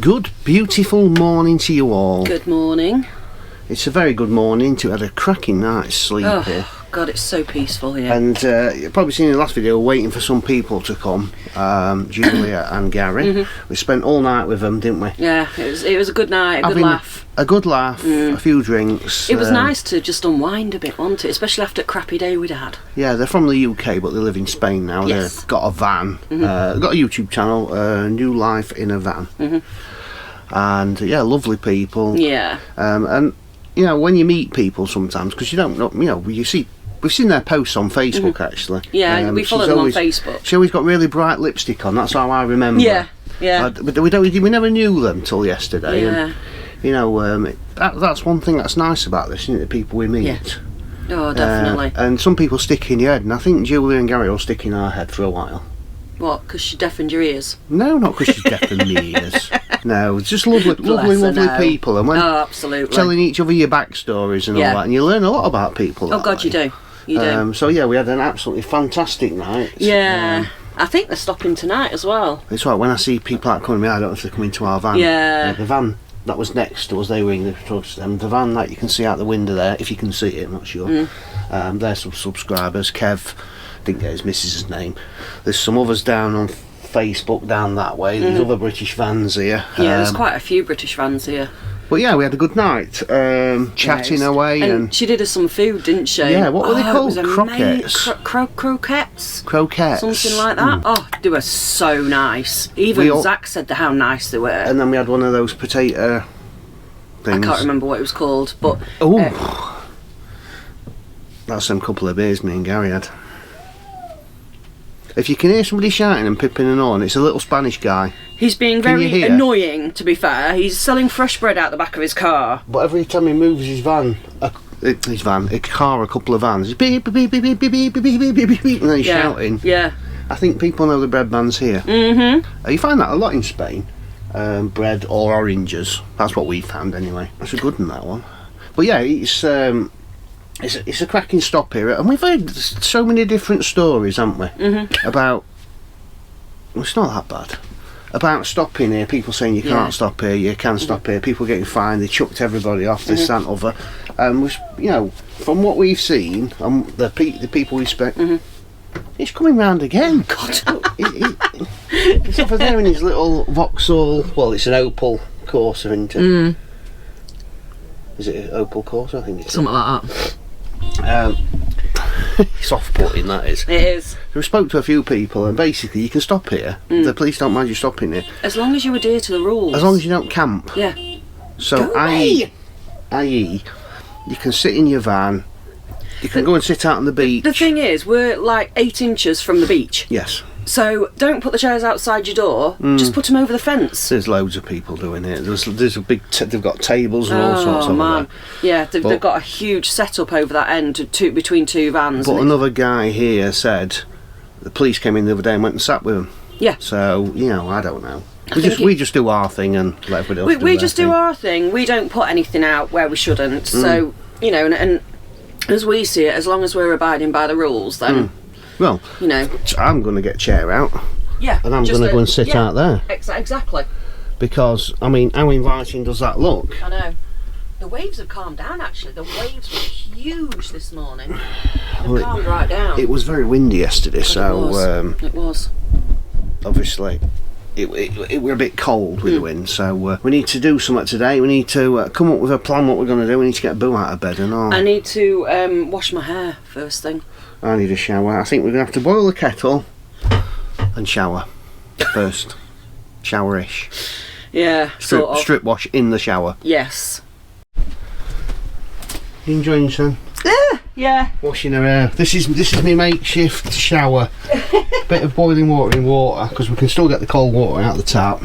Good, beautiful morning to you all. Good morning. It's a very good morning to have a cracking night's sleep here. Oh, God, it's so peaceful here. And you've probably seen in the last video, waiting for some people to come, Julia and Gary. We spent all night with them, didn't we? Yeah, it was a good night, a good laugh. A good laugh, a few drinks. It was nice to just unwind a bit, wasn't it? Especially after a crappy day we'd had. Yeah, they're from the UK, but they live in Spain now. Yes. They've got a van, got a YouTube channel, New Life in a Van. And yeah, lovely people. Yeah. And you know, when you meet people sometimes, because you don't know, you know, we've seen their posts on Facebook actually. Yeah, we follow them on Facebook. She always got really bright lipstick on. That's how I remember. Yeah, yeah. But we never knew them till yesterday. Yeah. And, you know, that's one thing that's nice about this, isn't it? The people we meet. Yeah. Oh, definitely. And some people stick in your head, and I think Julia and Gary will stick in our head for a while. What? Because she deafened your ears? No, not because she's deafened me ears. No, it's just lovely people, and when absolutely telling each other your backstories and all that, and you learn a lot about people. Oh God, you do. You do. So yeah, we had an absolutely fantastic night. Yeah. I think they're stopping tonight as well. It's right, when I see people out coming to me, I don't know if they're coming to our van. Yeah. The van that was next to us, they were in the trucks. The van that you can see out the window there, if you can see it, I'm not sure. They're some subscribers. Kev, didn't get his missus' name. There's some others down on Facebook down that way. There's other British vans here. Yeah, there's quite a few British vans here. But yeah, we had a good night, chatting away. And she did us some food, didn't she? Yeah, what were they called? Croquettes? Croquettes? Croquettes. Something like that. Oh, they were so nice. Even Zach said how nice they were. And then we had one of those potato things. I can't remember what it was called, but... that's them couple of beers me and Gary had. If you can hear somebody shouting and pipping and on, it's a little Spanish guy. He's being very annoying, to be fair. He's selling fresh bread out the back of his car. But every time he moves his car, a couple of vans, he's beep, beep, beep, beep, beep, beep, beep, beep, beep, beep, and then he's shouting. Yeah. I think people know the bread man's here. You find that a lot in Spain. Bread or oranges. That's what we found anyway. That's a good one, that one. But yeah, it's a cracking stop here, and we've heard so many different stories, haven't we? About, well, it's not that bad. About stopping here, people saying you can't stop here, you can stop here, people getting fined, they chucked everybody off, this, that and other. You know, from what we've seen, the people we spent, he's coming round again. God. He's over there in his little Vauxhall, well, it's an Opel Corsa, isn't it? Is it an Opel Corsa? I think it's something like that. It's off-putting, that is. It is. So we spoke to a few people, and basically you can stop here. The police don't mind you stopping here. As long as you adhere to the rules. As long as you don't camp. Yeah. So, i.e., you can sit in your van, you can go and sit out on the beach. The thing is, we're like 8 inches from the beach. Yes. So don't put the chairs outside your door, just put them over the fence. There's loads of people doing it. There's a big, they've got tables and all sorts of man. Yeah, they've got a huge setup over that end between two vans. But another guy here said the police came in the other day and went and sat with him. Yeah. So, you know, I don't know. We just do our thing and let everybody else do we just do our thing. We don't put anything out where we shouldn't. So, you know, and as we see it, as long as we're abiding by the rules, then... Well, you know, I'm going to get a chair out. Yeah. And I'm going to go and sit out there. Exactly. Because, I mean, how inviting does that look? I know. The waves have calmed down, actually. The waves were huge this morning. They've calmed right down. It was very windy yesterday, so... It was. Obviously, it were a bit cold with the wind, so we need to do something today. We need to come up with a plan what we're going to do. We need to get Boo out of bed and all. I need to wash my hair first thing. I need a shower. I think we're going to have to boil the kettle and shower first. Shower-ish. Yeah, strip wash in the shower. Yes. You enjoying yourself? Yeah. Washing her hair. This is my makeshift shower. Bit of boiling water in water, because we can still get the cold water out of the tap.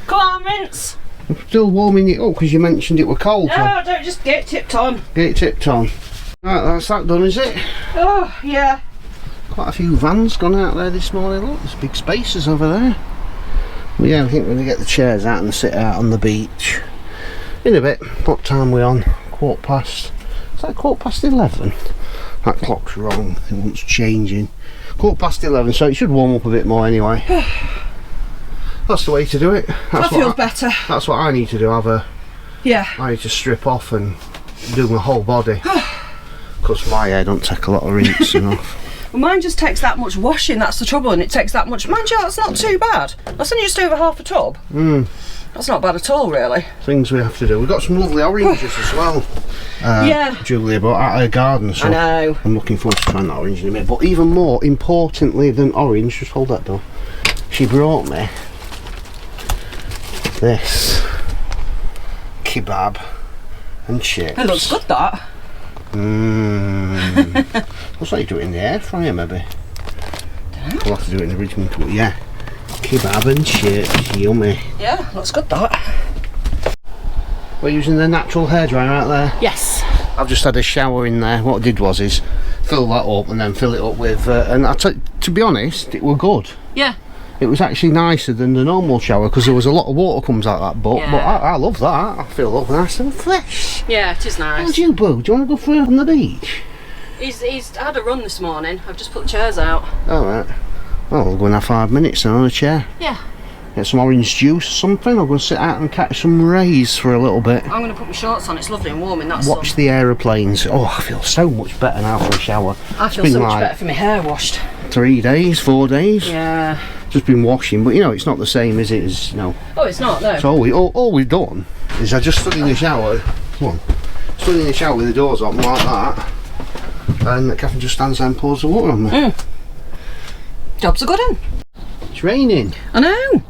Come on, rinse. I'm still warming it up because you mentioned it were cold. No, don't just get it tipped on. Get it tipped on. Right, that's that done, is it? Oh, yeah. Quite a few vans gone out there this morning. Look, there's big spaces over there. But yeah, I think we're going to get the chairs out and sit out on the beach. In a bit. What time are we on? 11:15. Is that 11:15? That clock's wrong. It wants changing. 11:15, so it should warm up a bit more anyway. That's the way to do it. That feels better. That's what I need to do. I need to strip off and do my whole body. Because my hair don't take a lot of rinsing off. Well, mine just takes that much washing, that's the trouble, and it takes that much. Mind you, that's not too bad. That's only just over half a tub. That's not bad at all, really. Things we have to do. We've got some lovely oranges as well. Julia brought out her garden, so I know. I'm looking forward to trying that orange in a minute. But even more importantly than orange, just hold that door, she brought me this kebab and chips. It looks good, that. Looks like you do it in the air fryer, maybe. We'll have to do it in the original, but yeah. Kebab and chips, yummy. Yeah, looks good, that. We're using the natural hairdryer out there. Yes. I've just had a shower in there. What I did was fill that up and then fill it up with, and to be honest, it were good. Yeah. It was actually nicer than the normal shower because there was a lot of water comes out that butt. Yeah. But I love that. I feel up nice and fresh. Yeah, it is nice. How'd you, Boo? Do you want to go for it on the beach? He's had a run this morning. I've just put the chairs out. Alright. Well, we'll go and have 5 minutes now on a chair. Yeah. Get some orange juice or something. I'm going to sit out and catch some rays for a little bit. I'm going to put my shorts on. It's lovely and warm in that sun. Watch the aeroplanes. Oh, I feel so much better now for a shower. I feel so much better for my hair washed. 3 days, 4 days. Yeah. Just been washing, but you know it's not the same as it is, you know. Oh, it's not, no. So all we've done is I just stood in the shower. Come on. Stood in the shower with the doors open like that, and Catherine just stands there and pours the water on me. Job's a good one. It's raining. I know.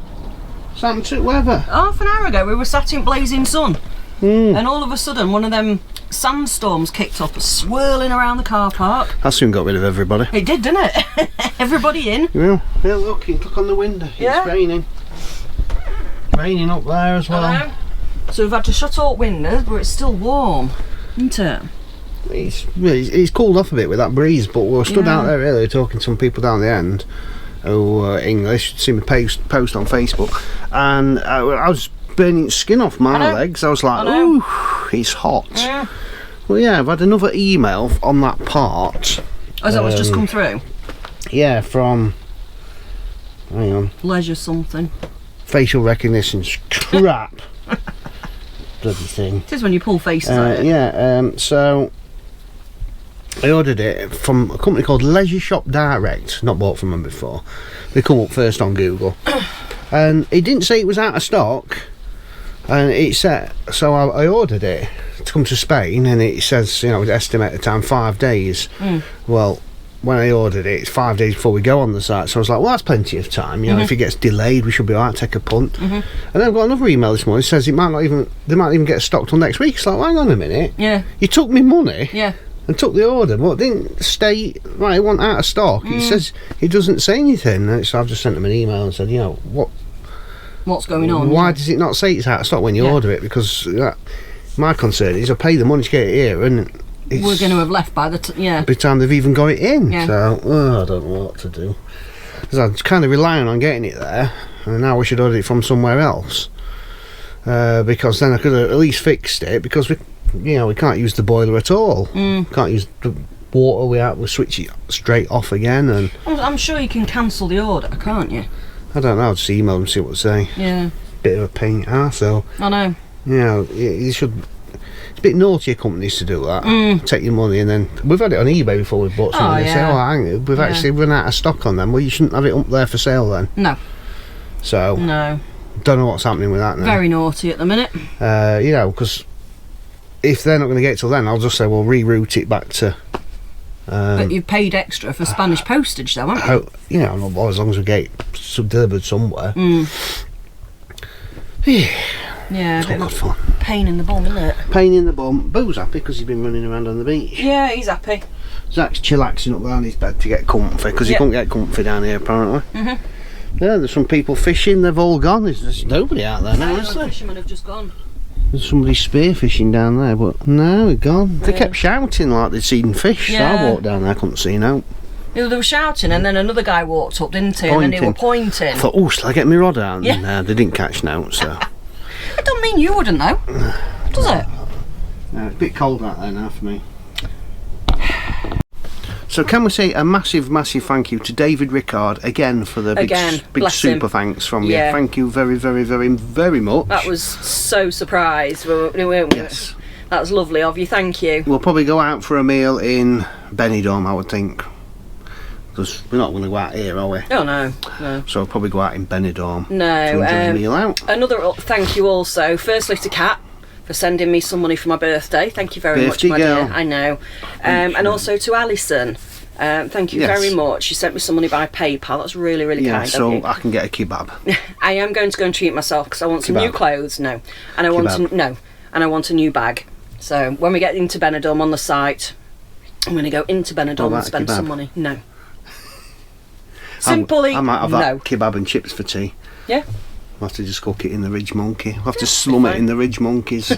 It's happened to weather. Half an hour ago we were sat in blazing sun, and all of a sudden one of them sandstorms kicked up, swirling around the car park. That soon got rid of everybody. It did, didn't it? Everybody in. Yeah, look on the window. It's raining. Raining up there as well. So we've had to shut all windows, but it's still warm, isn't it? It's cooled off a bit with that breeze, but we were stood out there earlier talking to some people down the end who are English. See me post on Facebook, and I was burning skin off my legs. I was like, ooh, it's hot. Yeah. Well, yeah, I've had another email on that part. Oh, is that what's just come through? Yeah, from, hang on. Leisure something. Facial recognition crap. Bloody thing. It is when you pull faces out. Yeah, so I ordered it from a company called Leisure Shop Direct. Not bought from them before. They come up first on Google. And it didn't say it was out of stock. And it said, so I ordered it to come to Spain, and it says, you know, estimated time 5 days. Well, when I ordered it, it's 5 days before we go on the site, so I was like, well, that's plenty of time. You know, if it gets delayed, we should be alright, take a punt. And then I've got another email this morning that says they might not even get stocked till next week. It's like, well, hang on a minute. Yeah. You took me money. Yeah. And took the order, but it didn't state, right, it wasn't out of stock. It says, it doesn't say anything. And so I've just sent them an email and said, you know, what's going on? Why does it not say it's out of stock when you order it? Because my concern is I pay the money to get it here, and we're going to have left by the time they've even got it in. So I don't know what to do, because I'm kind of relying on getting it there, and now we should order it from somewhere else, because then I could have at least fixed it, because we can't use the boiler at all. Can't use the water. We switch it straight off again, and I'm sure you can cancel the order, can't you? I don't know, I'll just email them and see what they say. Yeah. Bit of a pain in the arse, so. I know. You know, you should. It's a bit naughty of companies to do that. Take your money, and then. We've had it on eBay before we bought something. They say, hang on, we've actually run out of stock on them. Well, you shouldn't have it up there for sale then. No. So. No. Don't know what's happening with that now. Very naughty at the minute. You know, because if they're not going to get it till then, I'll just say, well, reroute it back to. But you've paid extra for Spanish postage though, haven't you? You know, well, as long as we get it delivered somewhere. Yeah, it's all good fun. Pain in the bum, isn't it? Pain in the bum. Boo's happy because he's been running around on the beach. Yeah, he's happy. Zach's chillaxing up there on his bed to get comfy, because he couldn't get comfy down here apparently. Yeah, there's some people fishing, they've all gone. There's nobody out there now, is there? The fishermen have just gone. There's somebody spearfishing down there, but no, they're gone. They kept shouting like they'd seen fish, so I walked down there, I couldn't see no. Yeah, they were shouting, and then another guy walked up, didn't he? Pointing. And then they were pointing. I thought, oh, shall I get my rod out? And they didn't catch no, so. It don't mean you wouldn't though, does it? No, it's a bit cold out there now for me. So can we say a massive thank you to David Rickard again for the big super thanks from you. Thank you very, very, very, very much. That was so surprised, weren't we? Yes. That was lovely of you, thank you. We'll probably go out for a meal in Benidorm, I would think. Because we're not going to go out here, are we? Oh, no. So we'll probably go out in Benidorm to enjoy a meal out. Another thank you also, firstly to Kat, for sending me some money for my birthday. Thank you very much, my dear. I know. And also to Alison. Thank you very much. She sent me some money by PayPal. That's really, really kind so of you. I can get a kebab. I am going to go and treat myself because I want some new clothes. And I want a new bag. So when we get into Benidorm on the site, I'm going to go into Benidorm and spend some money. No. Simply, I might have that kebab and chips for tea. Yeah. We'll have to just cook it in the Ridge Monkey. We'll have to slum it in the Ridge Monkeys.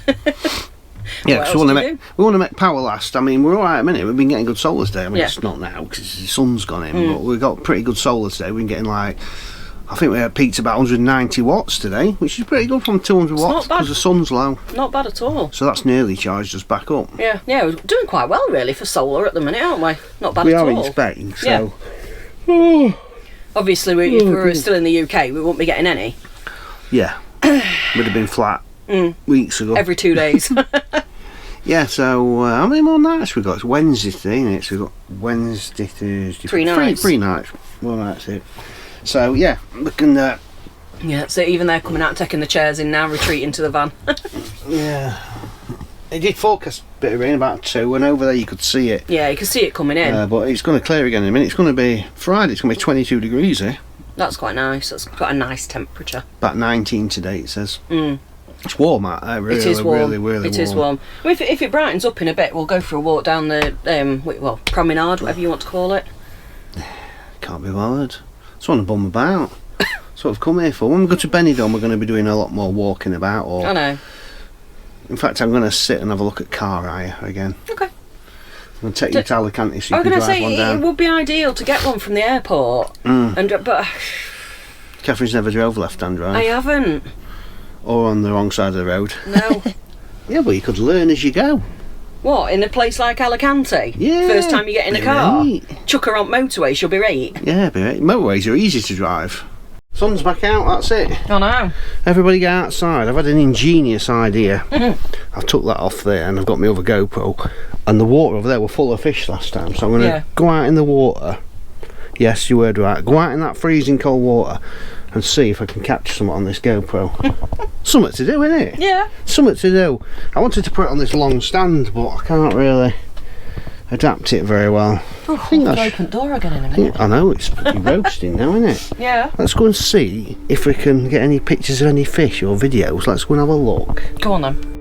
Yeah, because we want to make power last. I mean, we're all right at the minute. We've been getting good solar today. I mean, it's not now because the sun's gone in, but we've got pretty good solar today. We've been getting like, I think we peaked about 190 watts today, which is pretty good from 200 watts because the sun's low. Not bad at all. So that's nearly charged us back up. Yeah, we're doing quite well really for solar at the minute, aren't we? Not bad at all. We are in Spain, so... Obviously, if we were still in the UK, we wouldn't be getting any. Yeah, would have been flat weeks ago. Every 2 days. Yeah, so how many more nights we got? It's Wednesday today, isn't it? So we've got Wednesday, Thursday... 3 nights. 3 nights. Well, that's it. So, yeah, we can... yeah, so even they're coming out and taking the chairs in now, retreating to the van. Yeah. It did forecast a bit of rain, about 2, and over there you could see it. Yeah, you can see it coming in. But it's going to clear again in a minute. It's going to be Friday, it's going to be 22 degrees here. That's quite nice. That's quite a nice temperature. About 19 today, it says. It's warm out there, really. It is warm. Really, really It is warm. Well, if it brightens up in a bit, we'll go for a walk down the, promenade, whatever you want to call it. Can't be bothered. Just want to bum about. That's what I've come here for. When we go to Benidorm, we're going to be doing a lot more walking about. I know. In fact, I'm going to sit and have a look at car hire again. Okay. I'm going to take you to Alicante so you can drive one down. It would be ideal to get one from the airport. But Catherine's never drove left-hand drive. I haven't. Or on the wrong side of the road. No. Yeah, but you could learn as you go. What, in a place like Alicante? Yeah. First time you get in a car? Chuck her on motorway, she'll be right. Yeah, be right. Motorways are easy to drive. Sun's back out, that's it. I know. Everybody get outside. I've had an ingenious idea. I've took that off there and I've got my other GoPro. And the water over there were full of fish last time. So I'm going to go out in the water. Yes, you heard right. Go out in that freezing cold water and see if I can capture something on this GoPro. Something to do, isn't it? Yeah. Something to do. I wanted to put it on this long stand, but I can't really adapt it very well. I think that's an open door again in a minute. I know, it's pretty roasting now, isn't it? Yeah. Let's go and see if we can get any pictures of any fish or videos. Let's go and have a look. Go on then.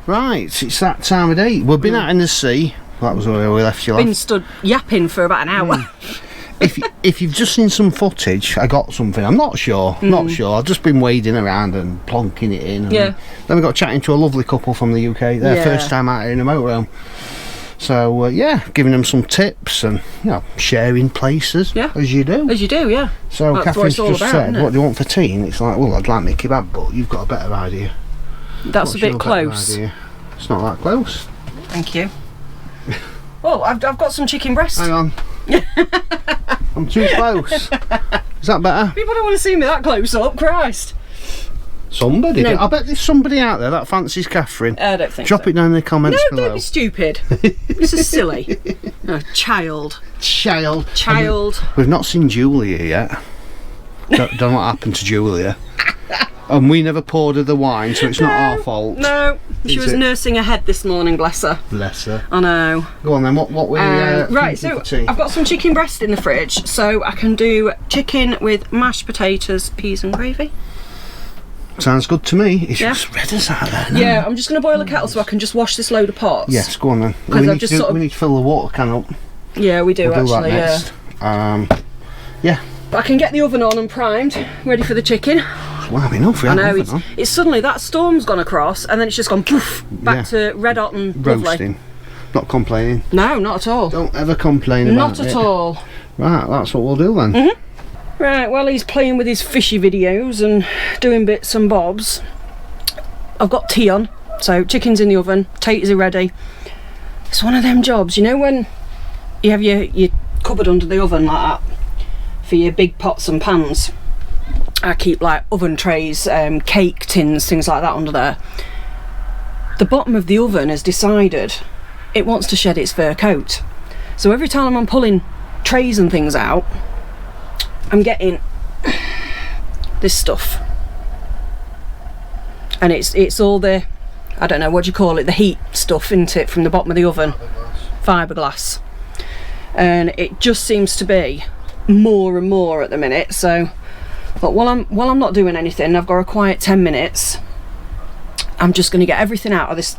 Right, it's that time of day. We've been out in the sea. That was where we left you last. Been stood yapping for about an hour. If you've just seen some footage, I got something. I'm not sure. Not sure. I've just been wading around and plonking it in. And then we got chatting to a lovely couple from the UK. Their first time out here in a motorhome. So giving them some tips and sharing places. Yeah. As you do. As you do, yeah. So that's Catherine's just said, what do you want for tea? And it's like, well, I'd like me kebab, but you've got a better idea. That's a bit close. It's not that close. Thank you. Oh, I've got some chicken breast. Hang on. I'm too close. Is that better? People don't want to see me that close up, Christ. Somebody. No. I bet there's somebody out there that fancies Catherine. I don't think Drop it down in the comments below. No, don't be stupid. This is silly. Oh, child. We've not seen Julia yet. Don't know what happened to Julia. And we never poured her the wine, so it's not our fault. No, she was nursing her head this morning, bless her. Bless her. I know. Go on then, what we right, so I've got some chicken breast in the fridge, so I can do chicken with mashed potatoes, peas and gravy. Sounds good to me. It's just red as out there now. Yeah, I'm just going to boil a kettle so I can just wash this load of pots. Yes, go on then. We need to fill the water can up. Yeah, we do actually, do that next. Yeah. But I can get the oven on and primed, ready for the chicken. Well, enough. I know, it's suddenly that storm's gone across and then it's just gone poof, back to red hot and roasting. Lovely. Not complaining. No, not at all. Don't ever complain about it. Not at all. Right, that's what we'll do then. Right, while he's playing with his fishy videos and doing bits and bobs, I've got tea on. So chicken's in the oven, taters are ready. It's one of them jobs, you know, when you have your cupboard under the oven like that for your big pots and pans. I keep like oven trays, cake tins, things like that under there. The bottom of the oven has decided it wants to shed its fur coat. So every time I'm pulling trays and things out, I'm getting this stuff. And it's all the, I don't know, what do you call it, the heat stuff, isn't it, from the bottom of the oven. Fiberglass. And it just seems to be more and more at the minute. So but while I'm not doing anything, I've got a quiet 10 minutes, I'm just going to get everything out of this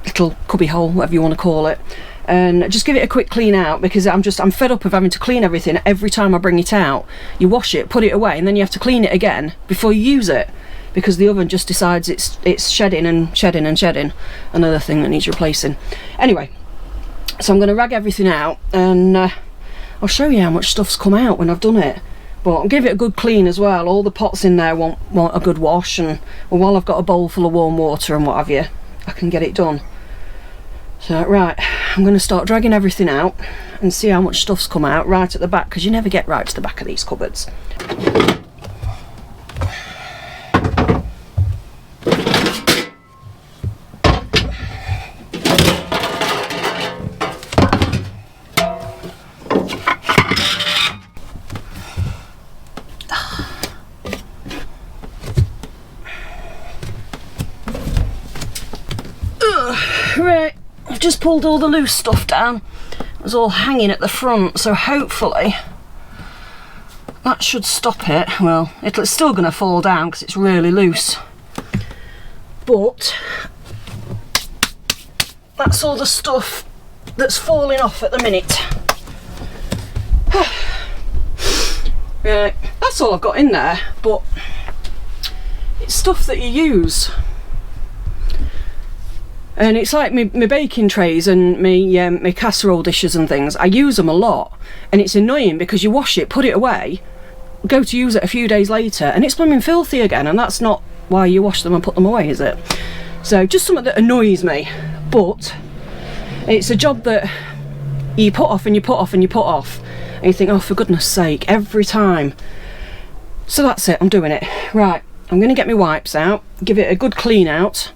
little cubby hole, whatever you want to call it, and just give it a quick clean out, because I'm fed up of having to clean everything every time I bring it out. You wash it, put it away, and then you have to clean it again before you use it, because the oven just decides it's shedding and shedding and shedding. Another thing that needs replacing. Anyway, so I'm going to rag everything out, and I'll show you how much stuff's come out when I've done it. But I'll give it a good clean as well. All the pots in there want a good wash, and while I've got a bowl full of warm water and what have you, I can get it done. So right, I'm going to start dragging everything out and see how much stuff's come out right at the back, because you never get right to the back of these cupboards. Right, I've just pulled all the loose stuff down. It was all hanging at the front, so hopefully that should stop it. Well, it's still going to fall down because it's really loose, but that's all the stuff that's falling off at the minute. Right, that's all I've got in there, but it's stuff that you use. And it's like my baking trays and my casserole dishes and things. I use them a lot, and it's annoying because you wash it, put it away, go to use it a few days later, and it's blooming filthy again, and that's not why you wash them and put them away, is it? So just something that annoys me, but it's a job that you put off and you put off and you put off, and you think, oh, for goodness sake, every time. So that's it, I'm doing it. Right, I'm going to get my wipes out, give it a good clean out,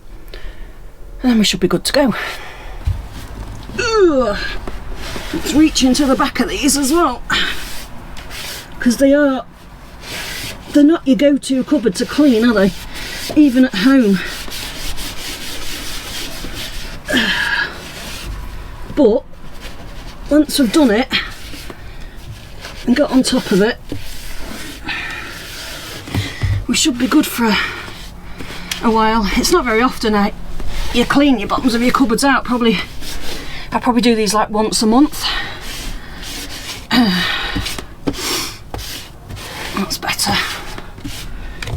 and then we should be good to go. Ugh. Let's reach into the back of these as well, because they're not your go-to cupboard to clean, are they? Even at home. But once we've done it and got on top of it, we should be good for a while. It's not very often you clean your bottoms of your cupboards out. I probably do these like once a month. That's better.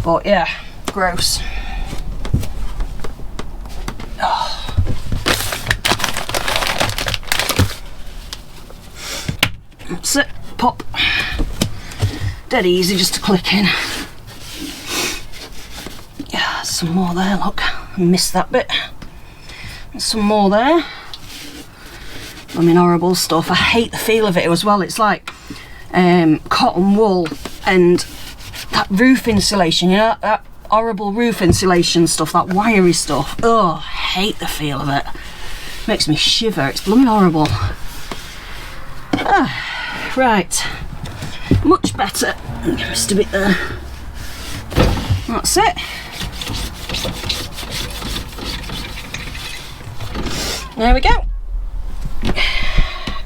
But yeah, gross. Oh. That's it. Pop. Dead easy just to click in. Yeah, some more there, look. I missed that bit. Some more there. I mean, horrible stuff. I hate the feel of it as well. It's like cotton wool and that roof insulation, you know, that horrible roof insulation stuff, that wiry stuff. Oh, I hate the feel of it. Makes me shiver. It's blooming horrible. Right. Much better. Missed a bit there. That's it. There we go.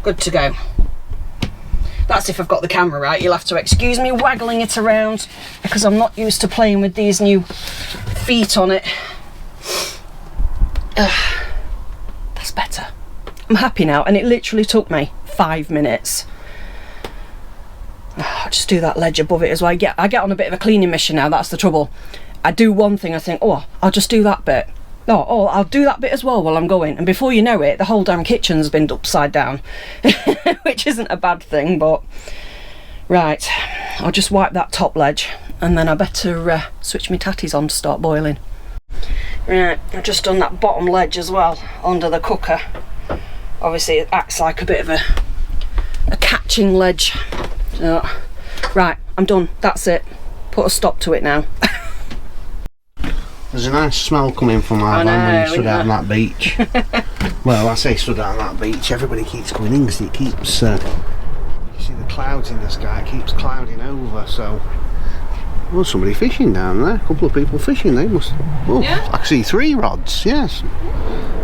Good to go. That's if I've got the camera right. You'll have to excuse me waggling it around because I'm not used to playing with these new feet on it. That's better. I'm happy now, and it literally took me 5 minutes. just do that ledge above it as well. I get on a bit of a cleaning mission now, that's the trouble. I do one thing, I think, oh, I'll just do that bit. Oh, I'll do that bit as well while I'm going. And before you know it, the whole damn kitchen's been upside down. Which isn't a bad thing, but... Right, I'll just wipe that top ledge. And then I better switch my tatties on to start boiling. Right, I've just done that bottom ledge as well, under the cooker. Obviously it acts like a bit of a catching ledge. So, right, I'm done, that's it. Put a stop to it now. There's a nice smell coming from our van when you stood out on that beach. Well, I say stood out on that beach, everybody keeps going in because it keeps, you see the clouds in the sky, it keeps clouding over, so... Well, somebody fishing down there, a couple of people fishing, they must... Oh, yeah? I can see 3 rods, yes.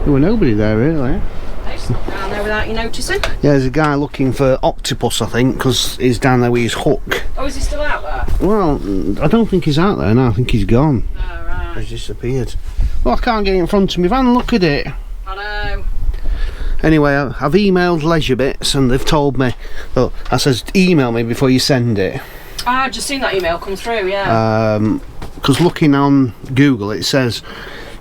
There were nobody there really. They stopped down there without you noticing? Yeah, there's a guy looking for octopus, I think, because he's down there with his hook. Oh, is he still out there? Well, I don't think he's out there now, I think he's gone. Oh, right. He's disappeared. Well, I can't get in front of me van, look at it. I know. Anyway, I've emailed Leisure Bits and they've told me, well, I says email me before you send it. I've just seen that email come through, yeah. Because looking on Google it says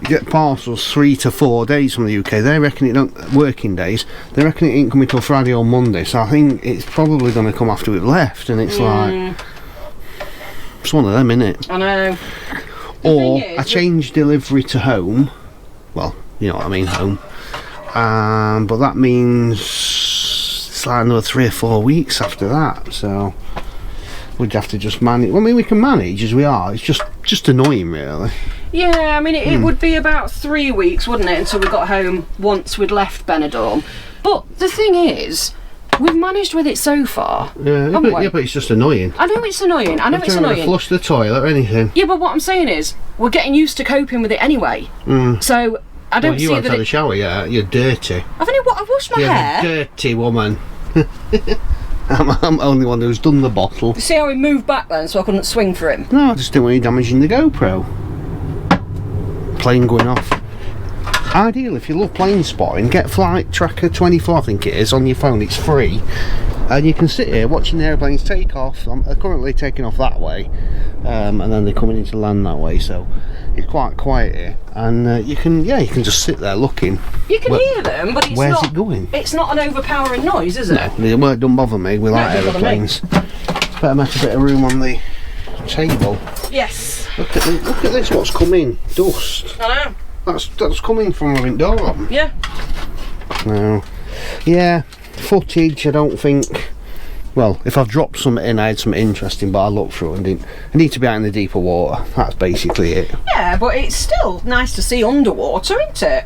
you get parcels 3 to 4 days from the UK. They reckon it don't, working days, they reckon it ain't coming till Friday or Monday, so I think it's probably going to come after we've left, and it's like, it's one of them, innit? I know. Or I change delivery to home, well, you know what I mean, home, but that means it's like another 3 or 4 weeks after that, so we'd have to just manage. Well, I mean, we can manage as we are, it's just annoying really. Yeah, I mean it would be about 3 weeks, wouldn't it, until we got home once we'd left Benidorm. But the thing is, we've managed with it so far. Yeah, but it's just annoying. I know it's annoying. I know it's annoying. To flush the toilet or anything. Yeah, but what I'm saying is, we're getting used to coping with it anyway. So I don't see that. You haven't had a shower yet. You're dirty. I've washed my hair. You're a dirty woman. I'm the only one who's done the bottle. You see how he moved back then, so I couldn't swing for him? No, I just didn't want you damaging the GoPro. Plane going off. Ideal if you love plane spotting, get Flight Tracker 24, I think it is, on your phone. It's free, and you can sit here watching the airplanes take off. They're currently taking off that way, and then they're coming into land that way. So it's quite quiet here, and you can just sit there looking. You can hear them, but it's where's it going? It's not an overpowering noise, is it? No, it don't bother me. We like aeroplanes. It's better make a bit of room on the table. Yes. Look at this. What's coming? Dust. I know. That's coming from having door on. Yeah. No. Yeah. Footage. I don't think. Well, if I've dropped something in, I had something interesting, but I looked through and didn't. I need to be out in the deeper water. That's basically it. Yeah, but it's still nice to see underwater, isn't it?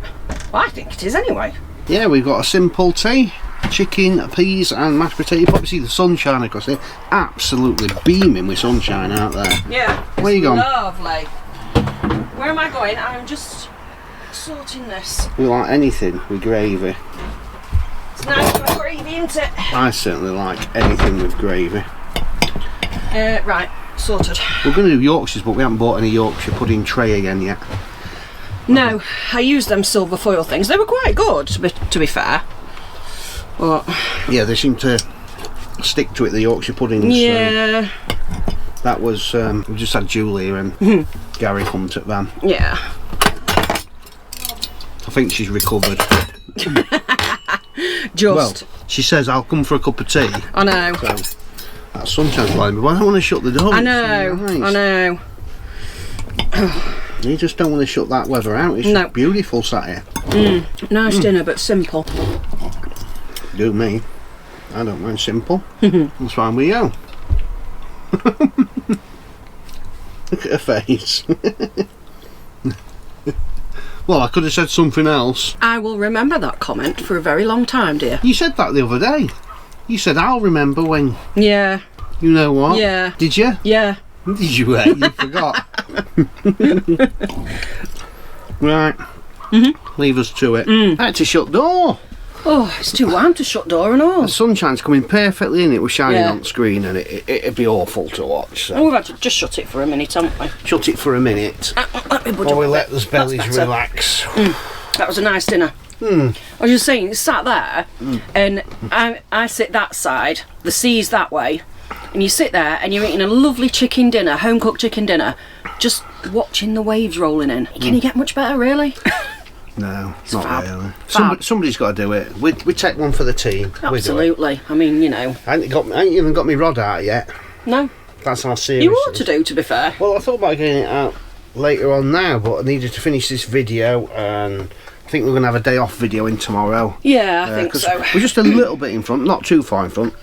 Well, I think it is anyway. Yeah, we've got a simple tea. Chicken, peas and mashed potato. You probably see the sunshine across there. Absolutely beaming with sunshine out there. Yeah. Where are you going? Lovely. Where am I going? I'm just sorting this. We like anything with gravy. It's nice to have gravy, isn't it? I certainly like anything with gravy. Right, sorted. We're going to do Yorkshires, but we haven't bought any Yorkshire pudding tray again yet. No, I used them silver foil things. They were quite good, to be fair. But yeah, they seem to stick to it, the Yorkshire puddings. Yeah. That was, we just had Julie and Gary come to van. Yeah. I think she's recovered. Just. Well, she says, I'll come for a cup of tea. I know. So, that sunshine's blinding me, but I don't want to shut the door. I know, nice. I know. You just don't want to shut that weather out. It's just beautiful sat here. Nice dinner, but simple. Do me. I don't mind simple. That's fine with you. Look at her face. Well, I could have said something else. I will remember that comment for a very long time, dear. You said that the other day. You said, I'll remember when. Yeah. You know what? Yeah. Did you? Yeah. Did you, eh? You forgot. Right. Leave us to it. I had to shut door. Oh, it's too warm to shut door and all. The sunshine's coming perfectly in. It was shining on screen, and it'd be awful to watch. So. Oh, we've had to just shut it for a minute, haven't we? Shut it for a minute. While we let the bellies relax. That was a nice dinner. I was just saying, sat there, and I sit that side, the sea's that way, and you sit there and you're eating a lovely chicken dinner, home cooked chicken dinner, just watching the waves rolling in. Can you get much better, really? No, it's not fab. really. Fab. Somebody's got to do it. We take one for the team. Absolutely. I mean, you know. I ain't even got my rod out yet. No. That's how serious. You ought to do, to be fair. Well, I thought about getting it out later on now, but I needed to finish this video, and I think we're going to have a day off video in tomorrow. Yeah, I think so. We're just a little bit in front, not too far in front.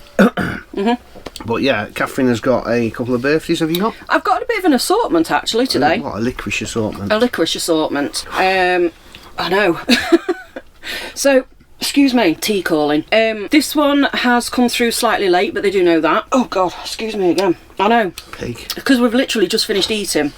But yeah, Catherine has got a couple of birthdays. Have you got? I've got a bit of an assortment actually today. What, a licorice assortment? A licorice assortment. I know. So, excuse me, tea calling. This one has come through slightly late, but they do know that. Oh God, excuse me again. I know. Pig. Because we've literally just finished eating.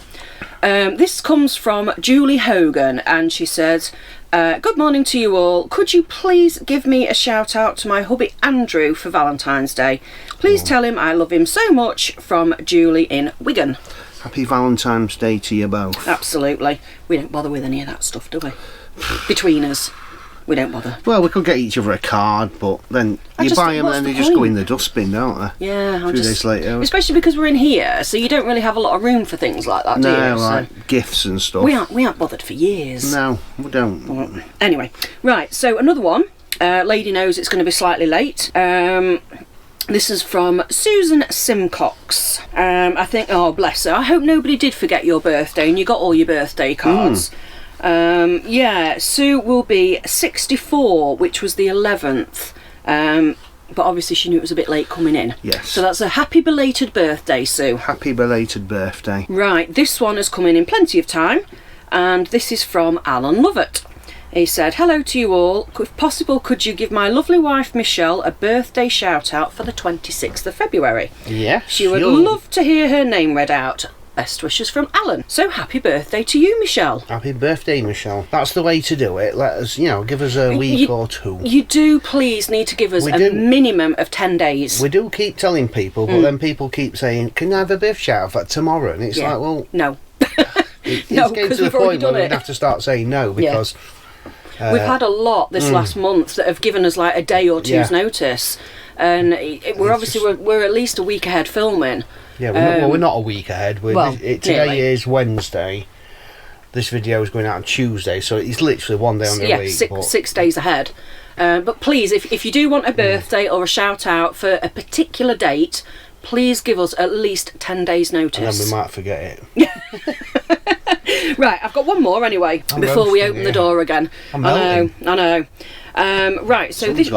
This comes from Julie Hogan, and she says, good morning to you all. Could you please give me a shout out to my hubby Andrew for Valentine's Day? Please tell him I love him so much, from Julie in Wigan. Happy Valentine's Day to you both. Absolutely. We don't bother with any of that stuff, do we? Between us, we don't bother. Well, we could get each other a card, but then you buy them and they just go in the dustbin, don't they? Yeah. A few days later. Especially because we're in here, so you don't really have a lot of room for things like that, do you? No, like gifts and stuff. We aren't bothered for years. No, we don't. Well, anyway, right, so another one. Lady knows it's going to be slightly late. This is from Susan Simcox. I think, oh bless her, I hope nobody did forget your birthday and you got all your birthday cards. Yeah, Sue will be 64, which was the 11th. But obviously she knew it was a bit late coming in. Yes. So that's a happy belated birthday, Sue. Happy belated birthday. Right, this one has come in plenty of time, and this is from Alan Lovett. He said, hello to you all. If possible, could you give my lovely wife Michelle a birthday shout out for the 26th of February? Yes. She would love to hear her name read out. Best wishes from Alan. So happy birthday to you, Michelle. Happy birthday, Michelle. That's the way to do it. Let us, give us a week or two. You do please need to give us a minimum of 10 days. We do keep telling people, but then people keep saying, can I have a birthday shout out for tomorrow? And it's like, well... No. It's getting to the point where we'd have to start saying no, because... We've had a lot this last month that have given us like a day or two's notice, and we're at least a week ahead filming. Yeah, we're not a week ahead. Today is Wednesday. This video is going out on Tuesday, so it's literally one day on the week. Six days ahead. But please, if you do want a birthday or a shout out for a particular date, please give us at least 10 days notice. And then we might forget it. Right, I've got one more anyway, before we open the door again. I know. Right, so this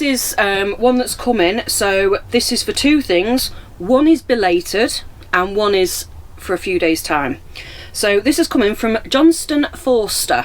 is one that's come in. So this is for two things. One is belated and one is for a few days' time. So this is coming from Johnston Forster.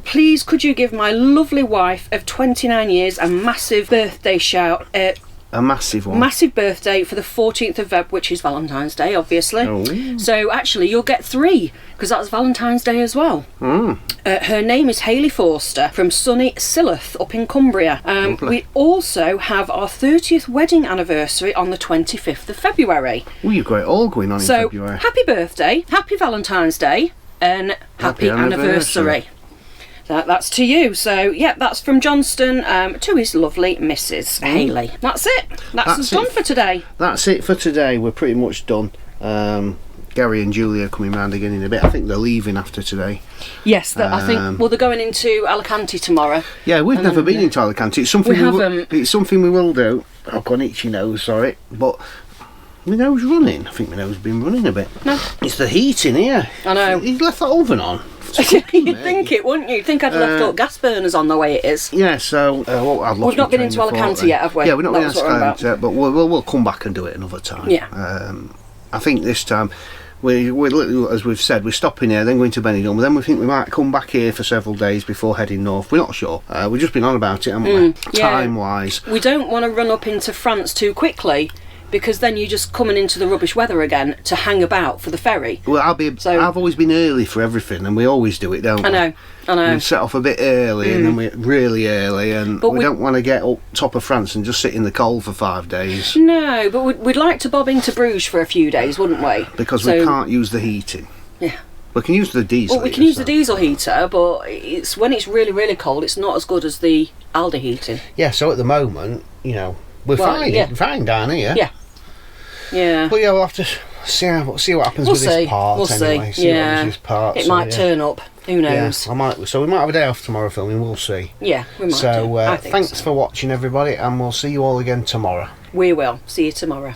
Please could you give my lovely wife of 29 years a massive birthday shout... a massive one. Massive birthday for the 14th of Feb, which is Valentine's Day, obviously. Oh. So actually, you'll get 3, because that's Valentine's Day as well. Her name is Hayley Forster from sunny Silloth up in Cumbria. We also have our 30th wedding anniversary on the 25th of February. Well, you've got it all going on in February. So, happy birthday, happy Valentine's Day, and happy anniversary. That's to you. So yeah, that's from Johnston to his lovely Mrs. Hayley. That's it. That's us done for today. That's it for today. We're pretty much done. Gary and Julia are coming round again in a bit. I think they're leaving after today. Yes, I think. Well, they're going into Alicante tomorrow. Yeah, we've never been into Alicante. It's something it's something we will do. I've got an itchy nose, sorry, but. My nose running. I think my nose has been running a bit. No. It's the heat in here. I know. He's left that oven on. You'd think it, wouldn't you? You'd think I'd left up gas burners on the way it is. Yeah, so... we've not been into Alicante yet, have we? Yeah, we've not been into Alicante yet, but we'll come back and do it another time. Yeah. I think this time, we're as we've said, we're stopping here, then going to Benidorm, then we think we might come back here for several days before heading north. We're not sure. We've just been on about it, haven't we? Yeah. Time-wise. We don't want to run up into France too quickly, because then you're just coming into the rubbish weather again to hang about for the ferry. Well, I've always been early for everything, and we always do it, don't we? I know. We set off a bit early, and then we're really early, and we don't want to get up top of France and just sit in the cold for 5 days. No, but we'd like to bob into Bruges for a few days, wouldn't we? Because we can't use the heating. Yeah. We can use the diesel. Well, we can use the diesel heater, but when it's really, really cold, it's not as good as the Aldi heating. Yeah, so at the moment, we're fine down here. Yeah. Yeah. But yeah, we'll have to see what happens with this part. We'll anyway. See what happens with this part. It might turn up. Who knows? Yeah, so we might have a day off tomorrow filming. We'll see. Yeah, we might. So thanks for watching, everybody, and we'll see you all again tomorrow. We will. See you tomorrow.